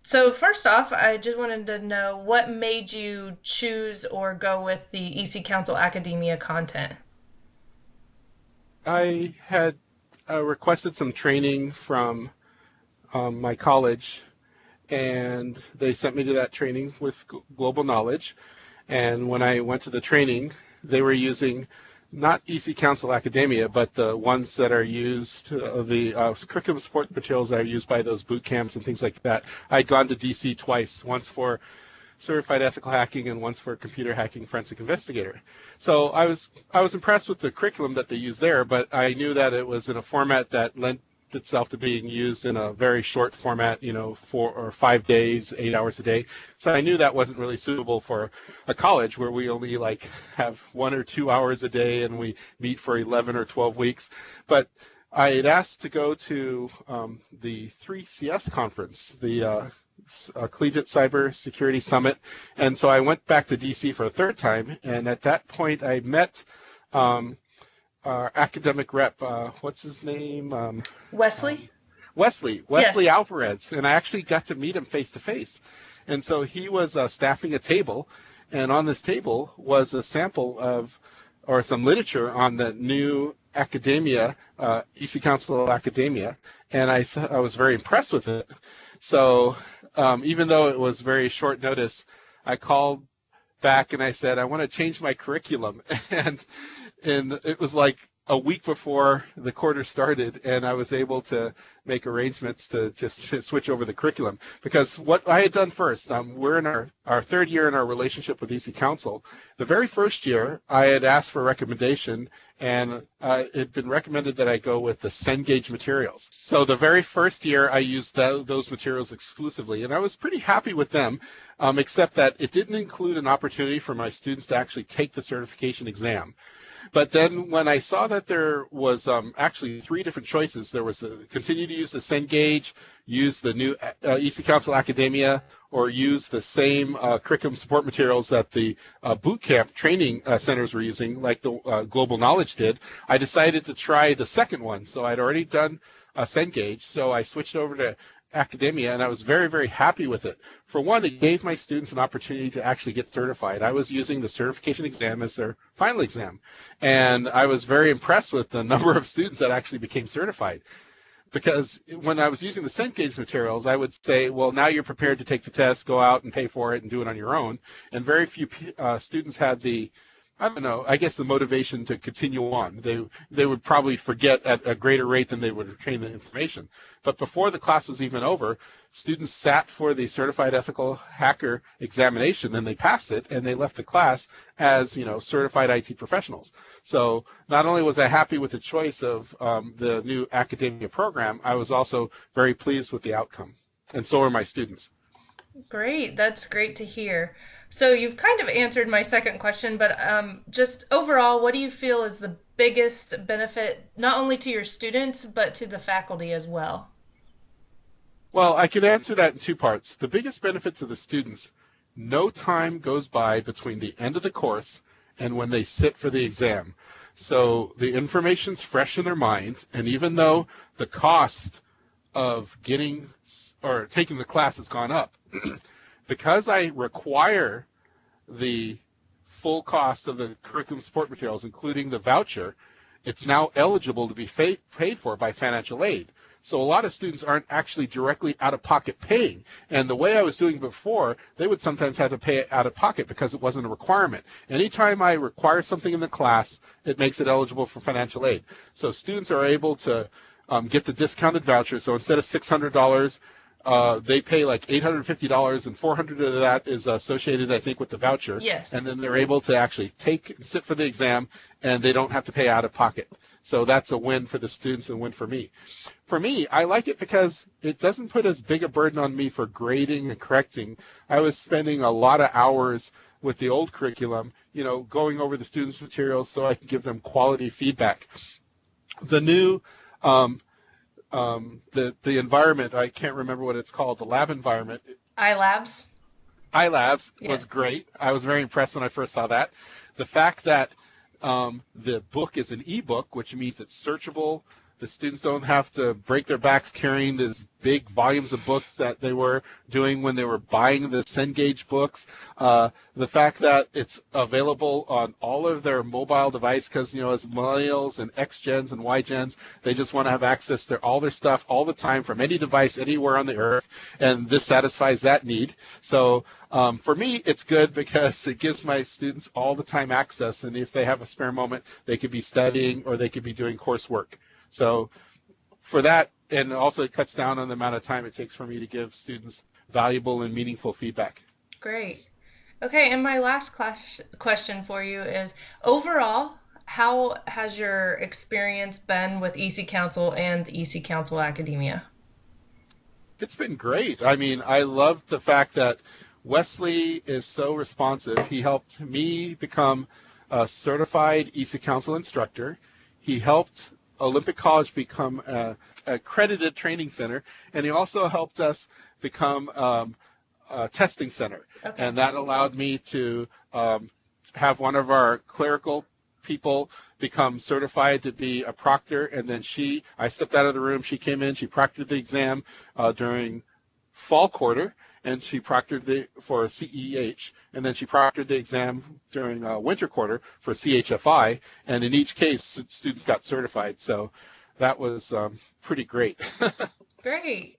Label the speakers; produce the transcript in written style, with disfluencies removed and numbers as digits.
Speaker 1: So first off, I just wanted to know what made you choose or go with the EC Council Academia content.
Speaker 2: I had requested some training from my college, and they sent me to that training with global knowledge. And when I went to the training, they were using not EC Council Academia, but the ones that are used, the curriculum support materials that are used by those boot camps and things like that. I'd gone to DC twice, once for certified ethical hacking and once for computer hacking forensic investigator. So I was impressed with the curriculum that they used there, but I knew that it was in a format that lent itself to being used in a very short format, 4 or 5 days, 8 hours a day. So I knew that wasn't really suitable for a college where we only have 1 or 2 hours a day and we meet for 11 or 12 weeks. But I had asked to go to the 3CS conference, the Collegiate Cybersecurity Summit, and so I went back to DC for a third time. And at that point, I met our academic rep. What's his name?
Speaker 1: Wesley?
Speaker 2: Wesley
Speaker 1: Yes.
Speaker 2: Alvarez, and I actually got to meet him face to face. And so he was staffing a table, and on this table was a sample of, or some literature on the new academia, EC Council Academia, and I was very impressed with it. So even though it was very short notice, I called back and I said, I want to change my curriculum. And it was like a week before the quarter started, and I was able to make arrangements to just switch over the curriculum. Because what I had done first, we're in our third year in our relationship with EC Council. The very first year, I had asked for a recommendation, and it had been recommended that I go with the Cengage materials. So the very first year, I used those materials exclusively, and I was pretty happy with them, except that it didn't include an opportunity for my students to actually take the certification exam. But then when I saw that there was actually three different choices, there was continue to use the Cengage, use the new EC Council Academia, or use the same curriculum support materials that the boot camp training centers were using, like the Global Knowledge did. I decided to try the second one. So I'd already done Cengage, so I switched over to academia, and I was very, very happy with it. For one, it gave my students an opportunity to actually get certified. I was using the certification exam as their final exam, and I was very impressed with the number of students that actually became certified. Because when I was using the Cengage materials, I would say, well, now you're prepared to take the test, go out and pay for it and do it on your own. And very few students had the, I don't know, I guess the motivation to continue on. They would probably forget at a greater rate than they would retain the information. But before the class was even over, students sat for the Certified Ethical Hacker examination, and they passed it, and they left the class as, certified IT professionals. So not only was I happy with the choice of the new academia program, I was also very pleased with the outcome. And so are my students.
Speaker 1: Great. That's great to hear. So you've kind of answered my second question, but just overall, what do you feel is the biggest benefit, not only to your students, but to the faculty as well?
Speaker 2: Well, I can answer that in two parts. The biggest benefit to the students, no time goes by between the end of the course and when they sit for the exam. So the information's fresh in their minds, and even though the cost of getting or taking the class has gone up, because I require the full cost of the curriculum support materials, including the voucher, it's now eligible to be paid for by financial aid. So a lot of students aren't actually directly out of pocket paying. And the way I was doing before, they would sometimes have to pay it out of pocket because it wasn't a requirement. Anytime I require something in the class, it makes it eligible for financial aid. So students are able to get the discounted voucher. So instead of $600, they pay like $850, and $400 of that is associated, I think, with the voucher. And
Speaker 1: Yes.
Speaker 2: then they're able to actually sit for the exam, and they don't have to pay out of pocket. So that's a win for the students and a win for me. For me, I like it because it doesn't put as big a burden on me for grading and correcting. I was spending a lot of hours with the old curriculum, going over the students' materials so I can give them quality feedback. The new the environment, I can't remember what it's called, the lab environment,
Speaker 1: iLabs?
Speaker 2: iLabs, was
Speaker 1: Yes.
Speaker 2: great. I was very impressed when I first saw that. The fact that the book is an ebook, which means it's searchable, The students don't have to break their backs carrying these big volumes of books that they were doing when they were buying the Cengage books. The fact that it's available on all of their mobile device, because as millennials and X gens and Y gens, they just want to have access to all their stuff all the time from any device anywhere on the earth, and this satisfies that need. So for me, it's good because it gives my students all the time access, and if they have a spare moment, they could be studying or they could be doing coursework. So for that, and also it cuts down on the amount of time it takes for me to give students valuable and meaningful feedback.
Speaker 1: Great. Okay, and my last question for you is overall, how has your experience been with EC Council and the EC Council Academia?
Speaker 2: It's been great. I mean, I love the fact that Wesley is so responsive. He helped me become a certified EC Council instructor. He helped Olympic College become a accredited training center, and he also helped us become a testing center.
Speaker 1: Okay.
Speaker 2: And that allowed me to have one of our clerical people become certified to be a proctor, and then I stepped out of the room, she came in, she proctored the exam during fall quarter, and she proctored for CEH, and then she proctored the exam during winter quarter for CHFI, and in each case, students got certified, so that was pretty great.
Speaker 1: Great.